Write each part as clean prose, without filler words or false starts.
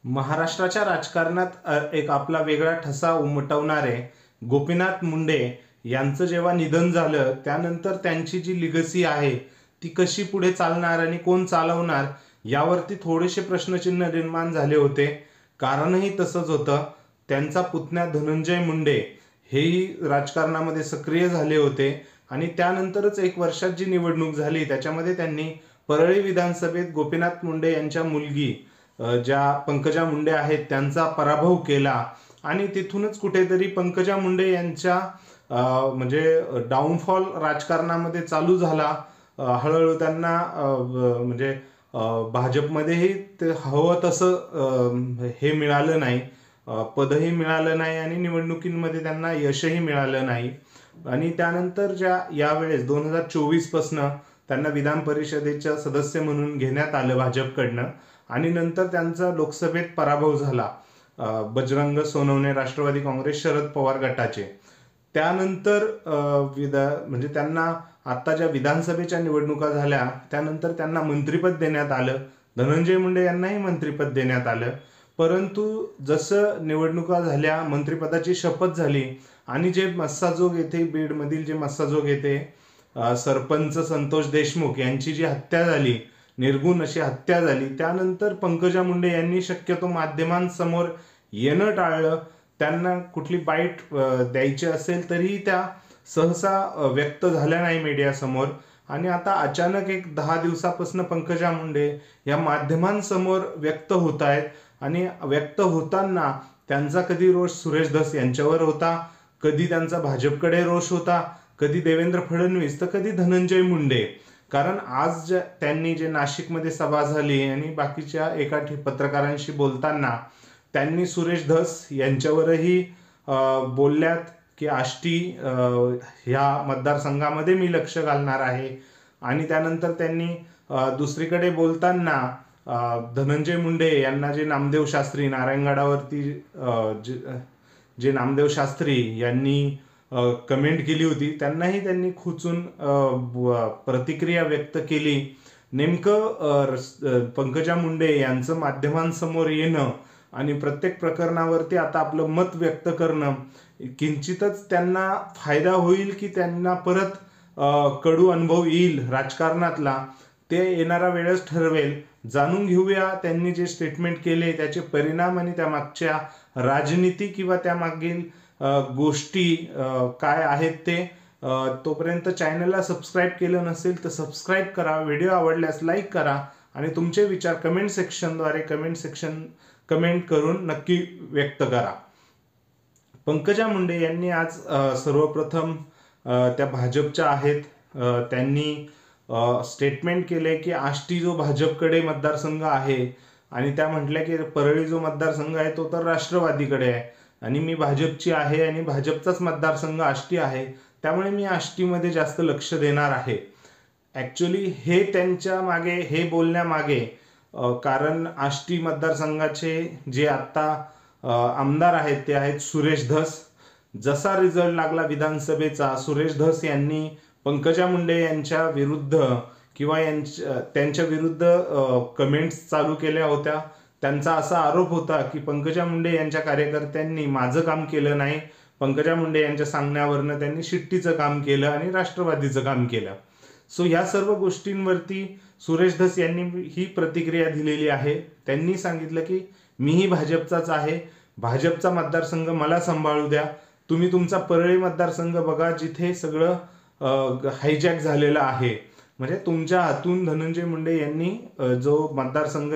महाराष्ट्राच्या राजकारणात एक आपला वेगळा ठसा उमटवणारे गोपीनाथ मुंडे यांचं जेव्हा निधन झालं त्यानंतर त्यांची जी लिगसी आहे ती कशी पुढे चालणार आणि कोण चालवणार यावरती थोडेसे प्रश्नचिन्ह निर्माण झाले होते. कारणही तसंच होतं. त्यांचा पुतण्या धनंजय मुंडे हेही राजकारणामध्ये सक्रिय झाले होते आणि त्यानंतरच एक वर्षात जी निवडणूक झाली त्याच्यामध्ये त्यांनी परळी विधानसभेत गोपीनाथ मुंडे यांच्या मुलगी ज्या पंकजा मुंडे आहेत त्यांचा पराभव केला आणि तिथूनच कुठेतरी पंकजा मुंडे यांच्या म्हणजे डाऊनफॉल राजकारणामध्ये चालू झाला. हळूहळू त्यांना म्हणजे भाजपमध्येही ते हवं तसं हे मिळालं नाही, पदही मिळालं नाही आणि निवडणुकीमध्ये त्यांना यशही मिळालं नाही. आणि त्यानंतर यावेळेस 2024 पासनं त्यांना विधान परिषदेच्या सदस्य म्हणून घेण्यात आलं भाजपकडनं आणि नंतर त्यांचा लोकसभेत पराभव झाला बजरंग सोनवणे राष्ट्रवादी काँग्रेस शरद पवार गटाचे. त्यानंतर म्हणजे त्यांना आता ज्या विधानसभेच्या निवडणुका झाल्या त्यानंतर त्यांना मंत्रिपद देण्यात आलं. धनंजय मुंडे यांनाही मंत्रिपद देण्यात आलं. परंतु जसं निवडणुका झाल्या, मंत्रिपदाची शपथ झाली आणि जे मस्साजोग येथे बीडमधील जे मस्साजोग येथे सरपंच संतोष देशमुख यांची जी हत्या झाली, निर्गुण अशी हत्या झाली, त्यानंतर पंकजा मुंडे यांनी शक्यतो माध्यमांसमोर येणं टाळलं. त्यांना कुठली बाईट द्यायची असेल तरीही त्या सहसा व्यक्त झाल्या नाही मीडियासमोर. आणि आता अचानक एक 10 दिवसापासून पंकजा मुंडे या माध्यमांसमोर व्यक्त होत आहेत आणि व्यक्त होताना त्यांचा कधी रोष सुरेश धस यांच्यावर होता, कधी त्यांचा भाजपकडे रोष होता, कधी देवेंद्र फडणवीस तर कधी धनंजय मुंडे. कारण आज त्यांनी जे नाशिकमध्ये सभा झाली आणि बाकीच्या एका पत्रकारांशी बोलताना त्यांनी सुरेश धस यांच्यावरही बोलल्यात की आष्टी ह्या मतदारसंघामध्ये मी लक्ष घालणार आहे. आणि त्यानंतर त्यांनी दुसरीकडे बोलताना धनंजय मुंडे यांना जे नामदेव शास्त्री नारायणगडावरती जे नामदेव शास्त्री यांनी कमेंट केली होती त्यांनाही त्यांनी खुचून प्रतिक्रिया व्यक्त केली. नेमकं पंकजा मुंडे यांचं माध्यमांसमोर येणं आणि प्रत्येक प्रकरणावरती आता आपलं मत व्यक्त करणं किंचितच त्यांना फायदा होईल की त्यांना परत कडू अनुभव येईल राजकारणातला, ते येणारा वेळच ठरवेल. जाणून घेऊया त्यांनी जे स्टेटमेंट केले त्याचे परिणाम आणि त्यामागच्या राजनीती किंवा त्यामागील गोष्टी काय आहेत ते. तोपर्यंत चॅनलला सबस्क्राईब केलं नसेल तर सबस्क्राईब करा, व्हिडिओ आवडल्यास लाईक करा आणि तुमचे विचार कमेंट सेक्शनद्वारे कमेंट करून नक्की व्यक्त करा. पंकजा मुंडे यांनी आज सर्वप्रथम त्या भाजपच्या आहेत त्यांनी स्टेटमेंट केले की आष्टी जो भाजपकडे मतदारसंघ आहे आणि त्या म्हटल्या की परळी जो मतदारसंघ आहे तो तर राष्ट्रवादीकडे आहे आणि मी भाजपची आहे आणि भाजपचाच मतदारसंघ आष्टी आहे, त्यामुळे मी आष्टीमध्ये जास्त लक्ष देणार आहे. ॲक्च्युली हे त्यांच्या मागे हे बोलण्यामागे कारण आष्टी मतदारसंघाचे जे आत्ता आमदार आहेत ते आहेत सुरेश धस. जसा रिझल्ट लागला विधानसभेचा, सुरेश धस यांनी पंकजा मुंडे यांच्या विरुद्ध किंवा त्यांच्या विरुद्ध कमेंट्स चालू केल्या होत्या. त्यांचा असा आरोप होता की पंकजा मुंडे यांच्या कार्यकर्त्यांनी माझं काम केलं नाही, पंकजा मुंडे यांच्या सांगण्यावरनं त्यांनी शिट्टीचं काम केलं आणि राष्ट्रवादीचं काम केलं. सो ह्या सर्व गोष्टींवरती सुरेश धस यांनी ही प्रतिक्रिया दिलेली आहे. त्यांनी सांगितलं की मीही भाजपचाच आहे, भाजपचा मतदारसंघ मला सांभाळू द्या, तुम्ही तुमचा परळी मतदारसंघ बघा जिथे सगळं हायजॅक झालेलं आहे. म्हणजे तुमच्या हातून धनंजय मुंडे यांनी जो मतदारसंघ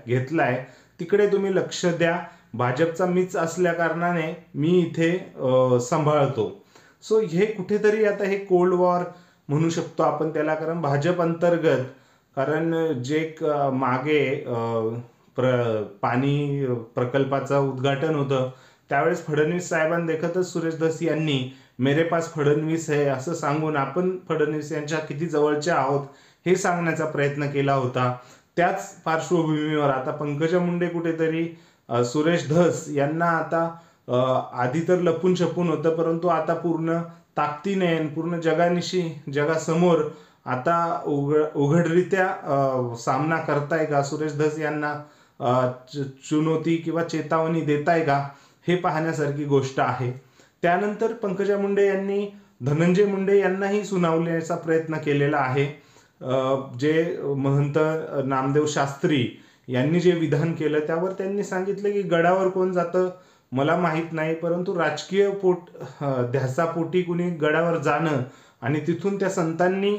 घेतलाय तिकडे तुम्ही लक्ष द्या, भाजपचा मीच असल्या कारणाने मी इथे सांभाळतो. सो हे कुठेतरी आता हे कोल्ड वॉर म्हणू शकतो आपण त्याला, कारण भाजप अंतर्गत कारण जे मागे पाणी प्रकल्पाचं उद्घाटन होतं त्यावेळेस फडणवीस साहेबांदेखतच सुरेश धस यांनी मेरे पास फडणवीस है असं सांगून आपण फडणवीस यांच्या किती जवळचे आहोत हे सांगण्याचा प्रयत्न केला होता. त्याच पार्श्वभूमीवर आता पंकजा मुंडे कुठेतरी सुरेश धस यांना आता आधी तर लपून छपून होतं परंतु आता पूर्ण ताकदीने पूर्ण जगासमोर आता उघडरित्या सामना करताय का सुरेश धस यांना चुनौती किंवा चेतावणी देताय का, हे पाहण्यासारखी गोष्ट आहे. त्यानंतर पंकजा मुंडे यांनी धनंजय मुंडे यांनाही सुनावण्याचा प्रयत्न केलेला आहे. जे महंत नामदेव शास्त्री यांनी जे विधान केलं त्यावर त्यांनी सांगितलं की गडावर कोण जातं मला माहीत नाही, परंतु राजकीय ध्यासापोटी कुणी गडावर जाणं आणि तिथून त्या संतांनी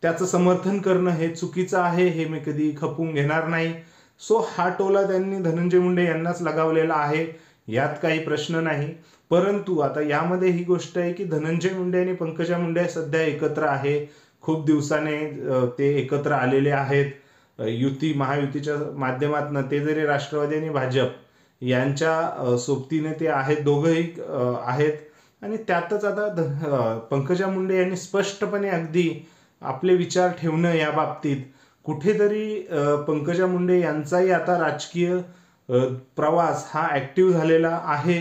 त्याचं समर्थन करणं हे चुकीचं आहे, हे मी कधी खपवून घेणार नाही. सो हा टोला त्यांनी धनंजय मुंडे यांनाच लगावलेला आहे, यात काही प्रश्न नाही. परंतु आता यामध्ये ही गोष्ट आहे की धनंजय मुंडे आणि पंकजा मुंडे सध्या एकत्र आहे. खूप दिवसाने ते एकत्र आलेले आहेत. महायुतीच्या माध्यमातून ते जरी राष्ट्रवादी आणि भाजप यांच्या सोबतीने ते आहेत, दोघंही आहेत. आणि त्यातच आता पंकजा मुंडे यांनी स्पष्टपणे अगदी आपले विचार ठेवणं या बाबतीत कुठेतरी पंकजा मुंडे यांचाही आता राजकीय प्रवास हा ऍक्टिव्ह झालेला आहे,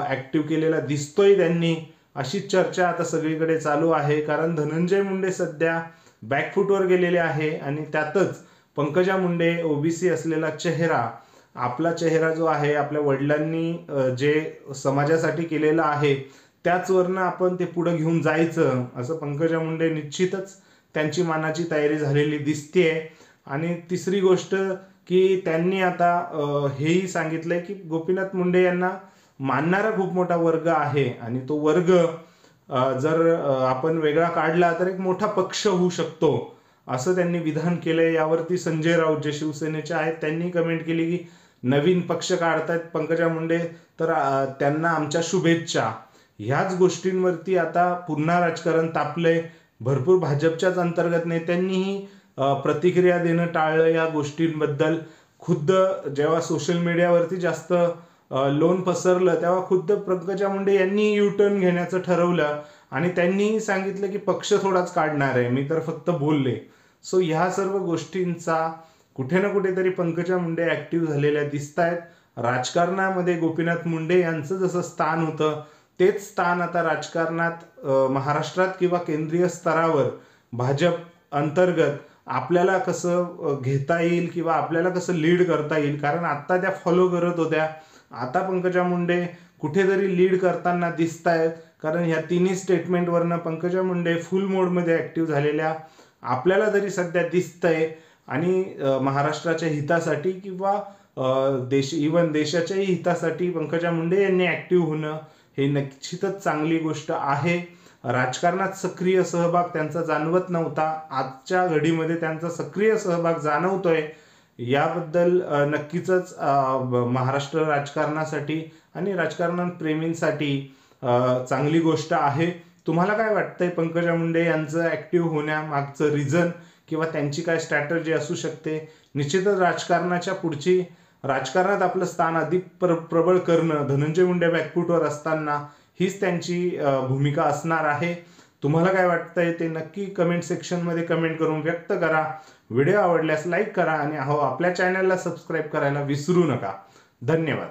ऍक्टिव्ह केलेला दिसतोय त्यांनी, अशी चर्चा आता सगळीकडे चालू आहे. कारण धनंजय मुंडे सध्या बॅकफुटवर गेलेले आहे आणि त्यातच पंकजा मुंडे ओबीसी असलेला चेहरा, आपला चेहरा जो आहे आपल्या वडिलांनी जे समाजासाठी केलेला आहे त्याचवरनं आपण ते पुढे घेऊन जायचं असं पंकजा मुंडे निश्चितच त्यांची मानाची तयारी झालेली दिसतेय. आणि तिसरी गोष्ट की त्यांनी आता हेही सांगितलंय की गोपीनाथ मुंडे यांना मानणारा खूप मोठा वर्ग आहे आणि तो वर्ग जर आपण वेगळा काढला तर एक मोठा पक्ष होऊ शकतो असं त्यांनी विधान केलंय. यावरती संजय राऊत जे शिवसेनेचे आहेत त्यांनी कमेंट केली की नवीन पक्ष काढतायत पंकजा मुंडे तर त्यांना आमच्या शुभेच्छा. ह्याच गोष्टींवरती आता पुन्हा राजकारण तापलंय. भरपूर भाजपच्याच अंतर्गत नेत्यांनीही प्रतिक्रिया देणं टाळलं या गोष्टींबद्दल. खुद्द जेव्हा सोशल मीडियावरती जास्त लोन पसरलं तेव्हा खुद्द पंकजा मुंडे यांनी युटर्न घेण्याचं ठरवलं आणि त्यांनीही सांगितलं की पक्ष थोडाच काढणार आहे, मी तर फक्त बोलले. सो ह्या सर्व गोष्टींचा कुठे ना कुठेतरी पंकजा मुंडे ऍक्टिव्ह झालेल्या दिसत आहेत. राजकारणामध्ये गोपीनाथ मुंडे यांचं जसं स्थान होतं तेच स्थान आता राजकारणात महाराष्ट्रात किंवा केंद्रीय स्तरावर भाजप अंतर्गत आपल्याला कसं घेता येईल किंवा आपल्याला कसं लीड करता येईल. कारण आता त्या फॉलो करत होत्या, आता पंकजा मुंडे कुठेतरी लीड करताना दिसत आहेत. कारण ह्या तिन्ही स्टेटमेंटवरनं पंकजा मुंडे फुल मोडमध्ये ऍक्टिव्ह झालेल्या आपल्याला तरी सध्या दिसतंय. आणि महाराष्ट्राच्या हितासाठी किंवा इव्हन देशाच्याही हितासाठी पंकजा मुंडे यांनी ऍक्टिव्ह होणं हे निश्चितच चांगली गोष्ट आहे. राजकारणात सक्रिय सहभाग त्यांचा जाणवत नव्हता, आजच्या घडीमध्ये त्यांचा सक्रिय सहभाग जाणवतोय. याबद्दल नक्कीच महाराष्ट्र राजकारणासाठी आणि राजकारण प्रेमींसाठी चांगली गोष्ट आहे. तुम्हाला काय वाटतंय पंकजा मुंडे यांचं ऍक्टिव्ह होण्यामागचं रिझन किंवा त्यांची काय स्ट्रॅटर्जी असू शकते? निश्चितच राजकारणात आपलं स्थान अधिक प्रबळ करणं, धनंजय मुंडे बॅकफुटवर असताना हीच त्यांची भूमिका असणार आहे. तुम्हाला काय वाटतंय ते नक्की कमेंट सेक्शनमध्ये कमेंट करून व्यक्त करा. व्हिडिओ आवडल्यास लाईक करा आणि आपल्या चॅनलला सबस्क्राईब करायला विसरू नका. धन्यवाद.